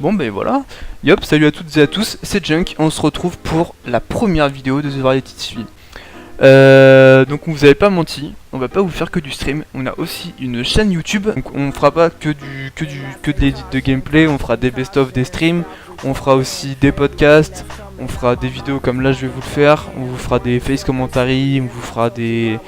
Bon ben voilà, yop, salut à toutes et à tous, c'est Junk, on se retrouve pour la première vidéo de The Variety TV. Donc vous avez pas menti, on va pas vous faire que du stream, on a aussi une chaîne YouTube, donc on fera pas que de l'édit de gameplay, on fera des best-of des streams, on fera aussi des podcasts, on fera des vidéos comme là je vais vous le faire, on vous fera des face commentary, on vous fera des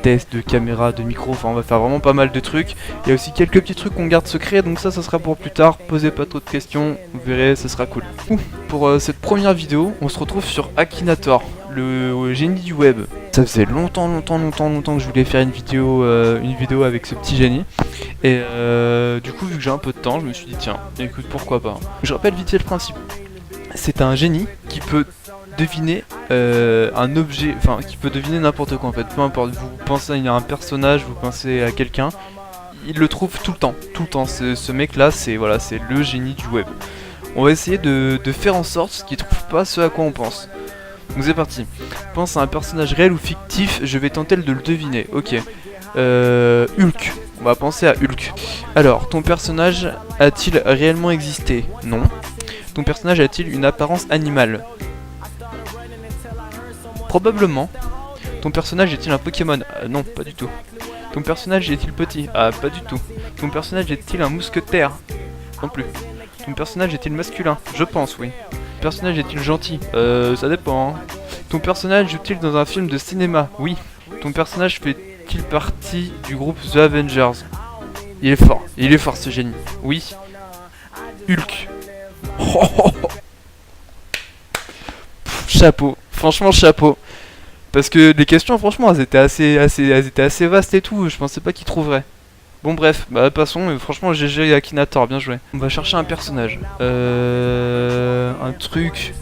tests de caméra, de micro, enfin on va faire vraiment pas mal de trucs. Il y a aussi quelques petits trucs qu'on garde secrets, donc ça sera pour plus tard, posez pas trop de questions, vous verrez, ça sera cool. Pour cette première vidéo, on se retrouve sur Akinator, le génie du web. Ça faisait longtemps que je voulais faire une vidéo avec ce petit génie. Et du coup, vu que j'ai un peu de temps, je me suis dit tiens, écoute, pourquoi pas. Je rappelle vite fait le principe. C'est un génie qui peut deviner un objet, enfin qui peut deviner n'importe quoi en fait, peu importe, vous pensez à un personnage, vous pensez à quelqu'un, il le trouve tout le temps, ce mec là c'est voilà, c'est le génie du web. On va essayer de faire en sorte qu'il trouve pas ce à quoi on pense. Donc c'est parti, pense à un personnage réel ou fictif, je vais tenter de le deviner, ok. Hulk, on va penser à Hulk. Alors, ton personnage a-t-il réellement existé? Non. Ton personnage a-t-il une apparence animale? Probablement. Ton personnage est-il un Pokémon? Non, pas du tout. Ton personnage est-il petit? Ah, pas du tout. Ton personnage est-il un mousquetaire? Non plus. Ton personnage est-il masculin? Je pense, oui. Ton personnage est-il gentil? Ça dépend. Hein. Ton personnage joue-t-il dans un film de cinéma? Oui. Ton personnage fait-il partie du groupe The Avengers? Il est fort ce génie. Oui. Hulk. Chapeau, franchement chapeau. Parce que les questions, franchement, elles étaient assez vastes et tout. Je pensais pas qu'ils trouveraient. Bon bref, bah passons. Franchement, GG Akinator, bien joué. On va chercher un personnage. Un truc.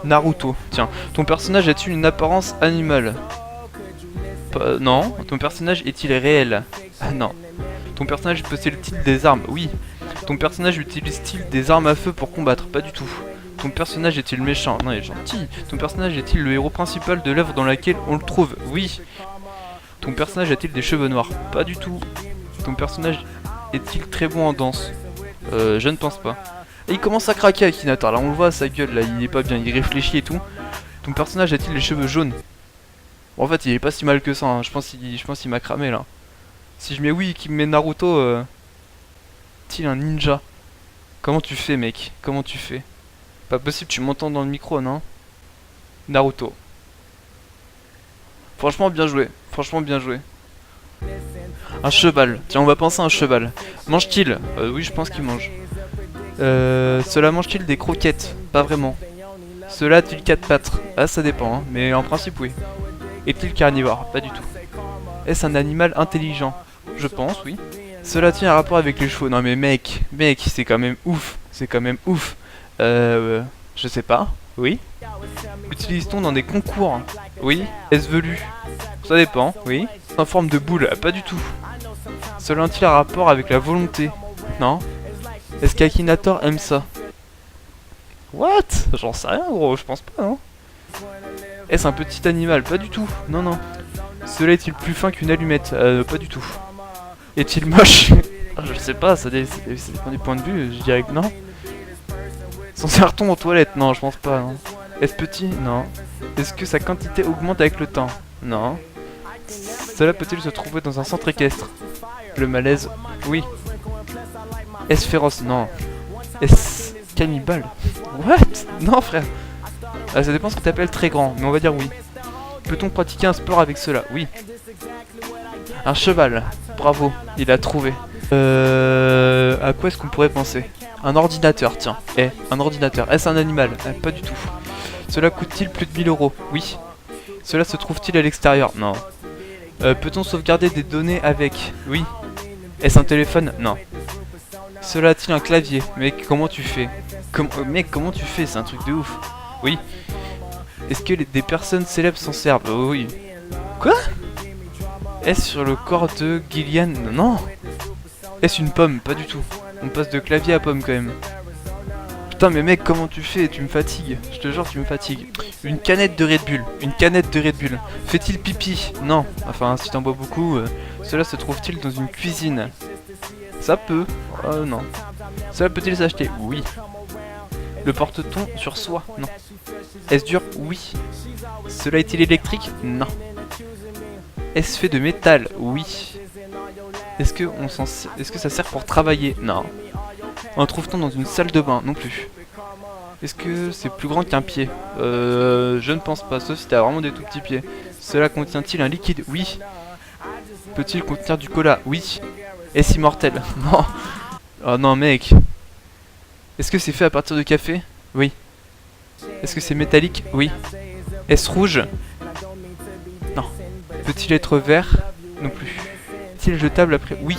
Naruto. Tiens, ton personnage a-t-il une apparence animale? Non. Ton personnage est-il réel? Ah non. Ton personnage possède-t-il des armes? Oui. Ton personnage utilise-t-il des armes à feu pour combattre? Pas du tout. Ton personnage est-il méchant? Non, il est gentil. Ton personnage est-il le héros principal de l'œuvre dans laquelle on le trouve? Oui. Ton personnage a-t-il des cheveux noirs? Pas du tout. Ton personnage est-il très bon en danse? Je ne pense pas. Et il commence à craquer Akinator, là on le voit sa gueule, là il est pas bien, il réfléchit et tout. Ton personnage a-t-il les cheveux jaunes? Bon, en fait il est pas si mal que ça, hein. Je pense qu'il m'a cramé là. Si je mets oui, qu'il me met Naruto, est-il un ninja? Comment tu fais mec? Comment tu fais? Pas possible, tu m'entends dans le micro, non? Naruto. Franchement bien joué, franchement bien joué. Un cheval, tiens on va penser à un cheval. Mange-t-il? Oui je pense qu'il mange. Cela mange-t-il des croquettes? Pas vraiment. Cela a-t-il 4 pattes? Ah ça dépend, hein. Mais en principe oui. Est-il carnivore? Pas du tout. Est-ce un animal intelligent? Je pense, oui. Cela tient un rapport avec les chevaux. Non mais mec, c'est quand même ouf. C'est quand même ouf. Je sais pas. Oui. Utilise-t-on dans des concours? Oui. Est-ce velu? Ça dépend, oui. En forme de boule? Pas du tout. Cela a-t-il un rapport avec la volonté? Non. Est-ce qu'Akinator aime ça? What? J'en sais rien gros, je pense pas, non. Est-ce un petit animal? Pas du tout. Non, non. Cela est-il plus fin qu'une allumette? Pas du tout. Est-il moche? Je sais pas, ça dépend du point de vue, je dirais que non. S'en sert-on en toilette? Non, je pense pas. Non. Est-ce petit? Non. Est-ce que sa quantité augmente avec le temps? Non. Cela peut-il se trouver dans un centre équestre? Le malaise? Oui. Est-ce féroce? Non. Est-ce cannibale? What? Non frère. Ça dépend ce que t'appelles très grand, mais on va dire oui. Peut-on pratiquer un sport avec cela? Oui. Un cheval. Bravo, il a trouvé. À quoi est-ce qu'on pourrait penser? Un ordinateur, tiens. Un ordinateur. Est-ce un animal? Pas du tout. Cela coûte-t-il plus de 1000 €? Oui. Cela se trouve-t-il à l'extérieur? Non. Peut-on sauvegarder des données avec? Oui. Est-ce un téléphone? Non. Cela a-t-il un clavier? Mec, comment tu fais? Mec, comment tu fais? C'est un truc de ouf. Oui. Est-ce que des personnes célèbres s'en servent? Oh, oui. Quoi? Est-ce sur le corps de Gillian? Non. Est-ce une pomme? Pas du tout. On passe de clavier à pomme quand même. Putain mais mec comment tu fais? Tu me fatigues. Je te jure tu me fatigues. Une canette de Red Bull. Une canette de Red Bull. Fait-il pipi? Non. Enfin si t'en bois beaucoup. Cela se trouve-t-il dans une cuisine? Ça peut. Non. Cela peut-il s'acheter? Oui. Le porte-t-on sur soi? Non. Est-ce dur? Oui. Cela est-il électrique? Non. Est-ce fait de métal? Oui. Est-ce que ça sert pour travailler? Non. En trouve-t-on dans une salle de bain? Non plus. Est-ce que c'est plus grand qu'un pied? Je ne pense pas, sauf si t'as vraiment des tout petits pieds. Cela contient-il un liquide? Oui. Peut-il contenir du cola? Oui. Est-ce immortel? Non. Oh non mec. Est-ce que c'est fait à partir de café? Oui. Est-ce que c'est métallique? Oui. Est-ce rouge? Non. Peut-il être vert? Non plus. Est-il jetable après? Oui.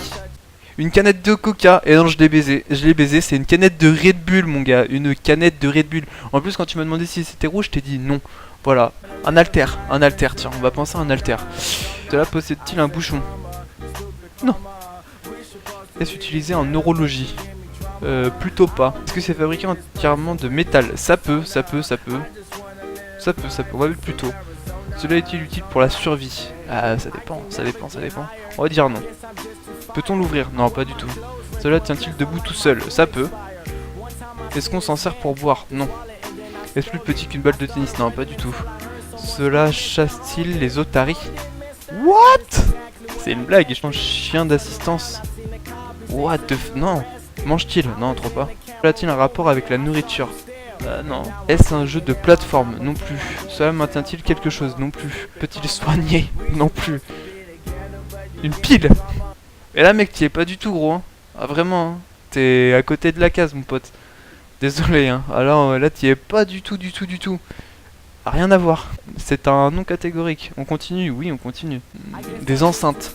Une canette de coca. Et non, je l'ai baisé. Je l'ai baisé, c'est une canette de Red Bull, mon gars. Une canette de Red Bull. En plus, quand tu m'as demandé si c'était rouge, je t'ai dit non. Voilà. Un alter. Un alter, tiens, on va penser à un alter. Cela possède-t-il un bouchon? Non. Est-ce utilisé en neurologie? Plutôt pas. Est-ce que c'est fabriqué entièrement de métal? Ça peut. On va mettre plutôt. Cela est-il utile pour la survie? Ah, ça dépend. On va dire non. Peut-on l'ouvrir? Non, pas du tout. Cela tient-il debout tout seul? Ça peut. Est-ce qu'on s'en sert pour boire? Non. Est-ce plus petit qu'une balle de tennis? Non, pas du tout. Cela chasse-t-il les otaries? What? C'est une blague, je pense chien d'assistance. What the f... Non. Mange-t-il? Non, trop pas. A-t-il un rapport avec la nourriture? Non. Est-ce un jeu de plateforme? Non plus. Cela maintient-il quelque chose? Non plus. Peut-il soigner? Non plus. Une pile? Et là mec, t'y es pas du tout gros hein. Ah vraiment hein. T'es à côté de la case mon pote. Désolé hein. Alors là t'y es pas du tout. Ah, rien à voir. C'est un non catégorique. On continue? Oui on continue. Des enceintes.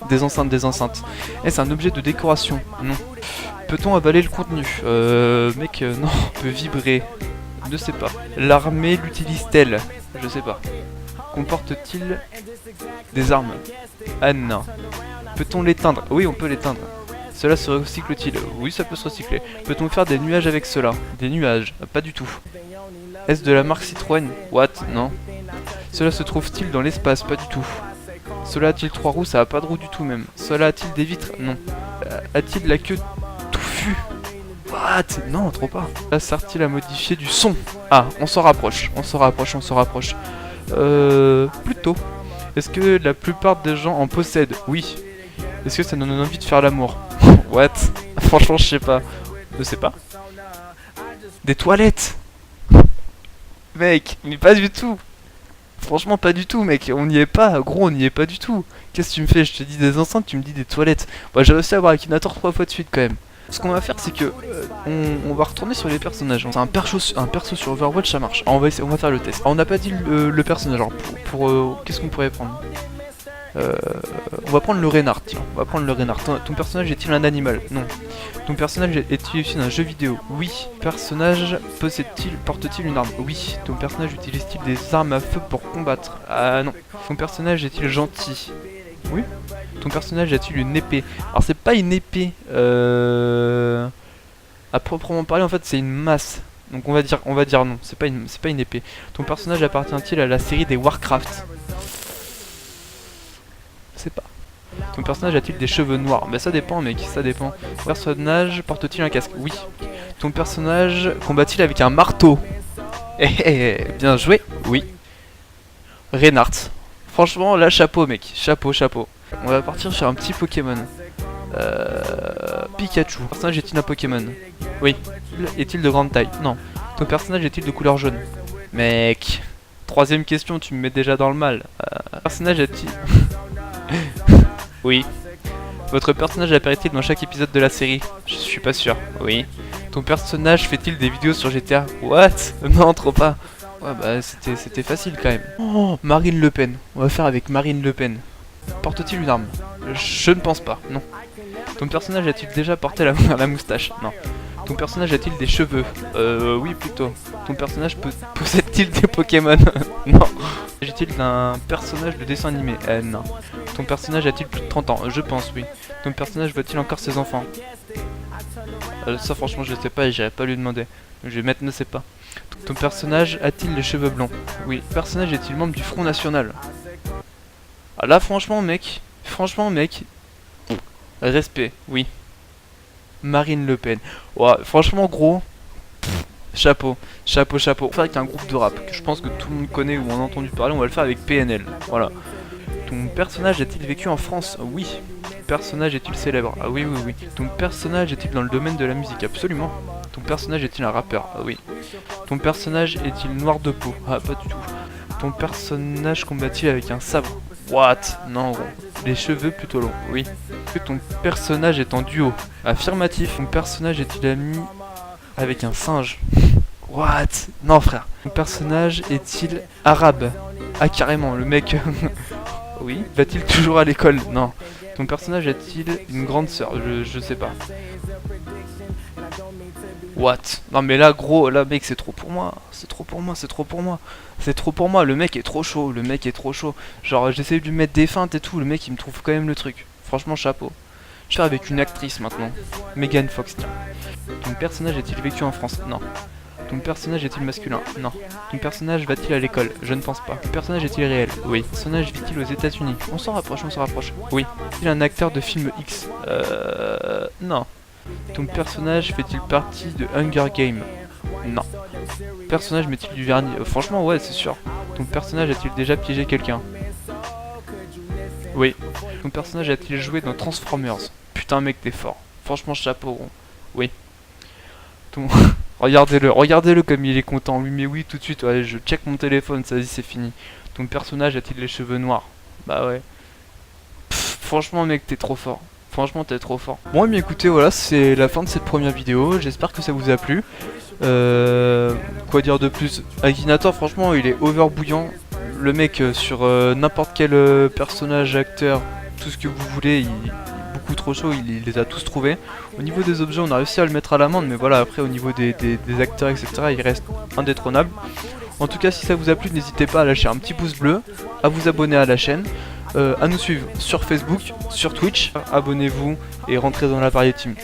Est-ce un objet de décoration? Non. Peut-on avaler le contenu? Mec non. Peut vibrer. Ne sais pas. L'armée l'utilise-t-elle? Je sais pas. Comporte-t-il des armes? Ah non. Peut-on l'éteindre? Oui, on peut l'éteindre. Cela se recycle-t-il? Oui, ça peut se recycler. Peut-on faire des nuages avec cela? Des nuages? Pas du tout. Est-ce de la marque Citroën? What? Non. Cela se trouve-t-il dans l'espace? Pas du tout. Cela a-t-il 3 roues? Ça a pas de roues du tout même. Cela a-t-il des vitres? Non. A-t-il la queue touffue? What? Non, trop pas. Là, sert-il à modifier du son? Ah, on s'en rapproche. Plutôt. Est-ce que la plupart des gens en possèdent? Oui. Est-ce que ça nous donne envie de faire l'amour? What? Franchement, je sais pas. Je sais pas. Des toilettes? Mec, mais pas du tout. Franchement, pas du tout, mec. On n'y est pas, gros, on n'y est pas du tout. Qu'est-ce que tu me fais? Je te dis des enceintes, tu me dis des toilettes. Bah, j'ai réussi à avoir Akinator 3 fois de suite quand même. Ce qu'on va faire, c'est que on va retourner sur les personnages. C'est un perso sur Overwatch, ça marche. Alors, on va faire le test. Alors, on n'a pas dit le personnage. Alors, qu'est-ce qu'on pourrait prendre? On va prendre le renard, tiens. On va prendre le renard. Ton personnage est-il un animal? Non. Ton personnage est-il issu d'un jeu vidéo? Oui. Personnage porte-t-il une arme? Oui. Ton personnage utilise-t-il des armes à feu pour combattre? Ah non. Ton personnage est-il gentil? Oui. Ton personnage a-t-il une épée? Alors c'est pas une épée. À proprement parler, en fait, c'est une masse. Donc on va dire non. C'est pas une épée. Ton personnage appartient-il à la série des Warcraft? Je sais pas. Ton personnage a-t-il des cheveux noirs? Bah ça dépend mec, ça dépend. Ton personnage porte-t-il un casque? Oui. Ton personnage combat-t-il avec un marteau? Bien joué. Oui. Reinhardt. Franchement là chapeau mec, chapeau. On va partir sur un petit Pokémon. Pikachu. Ton personnage est-il un Pokémon? Oui. Est-il de grande taille? Non. Ton personnage est-il de couleur jaune? Mec. Troisième question, tu me mets déjà dans le mal. Ton personnage est-il... Oui. Votre personnage apparaît-il dans chaque épisode de la série? Je suis pas sûr. Oui. Ton personnage fait-il des vidéos sur GTA? What? Non, trop pas. Ouais bah c'était facile quand même. Oh, Marine Le Pen. On va faire avec Marine Le Pen. Porte-t-il une arme? Je ne pense pas, non. Ton personnage a-t-il déjà porté la moustache? Non. Ton personnage a-t-il des cheveux? Oui plutôt. Ton personnage possède-t-il des Pokémon? Non. S'agit-il d'un personnage de dessin animé? Non. Ton personnage a-t-il plus de 30 ans? Je pense, oui. Ton personnage voit-il encore ses enfants? Ça franchement je sais pas et j'irai pas lui demander. Je vais mettre ne sais pas. Ton personnage a-t-il les cheveux blonds? Oui. Ton personnage est-il membre du Front National? Ah là franchement mec, respect, oui. Marine Le Pen. Ouais, franchement gros, chapeau, chapeau, chapeau. On va faire avec un groupe de rap que je pense que tout le monde connaît ou en a entendu parler, on va le faire avec PNL. Voilà. Ton personnage a-t-il vécu en France? Oui. Ton personnage est-il célèbre? Ah oui, oui, oui. Ton personnage est-il dans le domaine de la musique? Absolument. Ton personnage est-il un rappeur? Ah oui. Ton personnage est-il noir de peau? Ah, pas du tout. Ton personnage combat-il avec un sabre? What? Non, gros. Les cheveux plutôt longs, oui. Est-ce que ton personnage est en duo? Affirmatif. Ton personnage est-il ami avec un singe? What? Non, frère. Ton personnage est-il arabe? Ah, carrément, le mec... Oui. Va-t-il toujours à l'école? Non. Ton personnage a-t-il une grande sœur? Je sais pas. What? Non mais là gros, là mec c'est trop pour moi. C'est trop pour moi, c'est trop pour moi. C'est trop pour moi, le mec est trop chaud, le mec est trop chaud. Genre j'essaie de lui mettre des feintes et tout, le mec il me trouve quand même le truc. Franchement chapeau. Je vais avec une actrice maintenant. Megan Fox, tiens. Ton personnage est-il vécu en France? Non. Ton personnage est-il masculin? Non. Ton personnage va-t-il à l'école? Je ne pense pas. Ton personnage est-il réel? Oui. Ton personnage vit-il aux États-Unis? On s'en rapproche, on s'en rapproche. Oui. Est-il un acteur de film X? Non. Ton personnage fait-il partie de Hunger Games? Non. Ton personnage met-il du vernis? Franchement, ouais, c'est sûr. Ton personnage a-t-il déjà piégé quelqu'un? Oui. Ton personnage a-t-il joué dans Transformers? Putain, mec, t'es fort. Franchement, chapeau, gros. Oui. Ton... regardez-le, regardez-le comme il est content. Lui, mais oui, tout de suite, ouais, je check mon téléphone, ça y est, c'est fini. Ton personnage a-t-il les cheveux noirs? Bah ouais. Pff, franchement, mec, t'es trop fort. Franchement, t'es trop fort. Bon, mais écoutez, voilà, c'est la fin de cette première vidéo. J'espère que ça vous a plu. Quoi dire de plus? Akinator, franchement, il est over bouillant. Le mec, sur n'importe quel personnage, acteur, tout ce que vous voulez, il est beaucoup trop chaud. Il les a tous trouvés. Au niveau des objets, on a réussi à le mettre à l'amende. Mais voilà, après, au niveau des acteurs, etc., il reste indétrônable. En tout cas, si ça vous a plu, n'hésitez pas à lâcher un petit pouce bleu, à vous abonner à la chaîne. À nous suivre sur Facebook, sur Twitch, abonnez-vous et rentrez dans la Variety Team.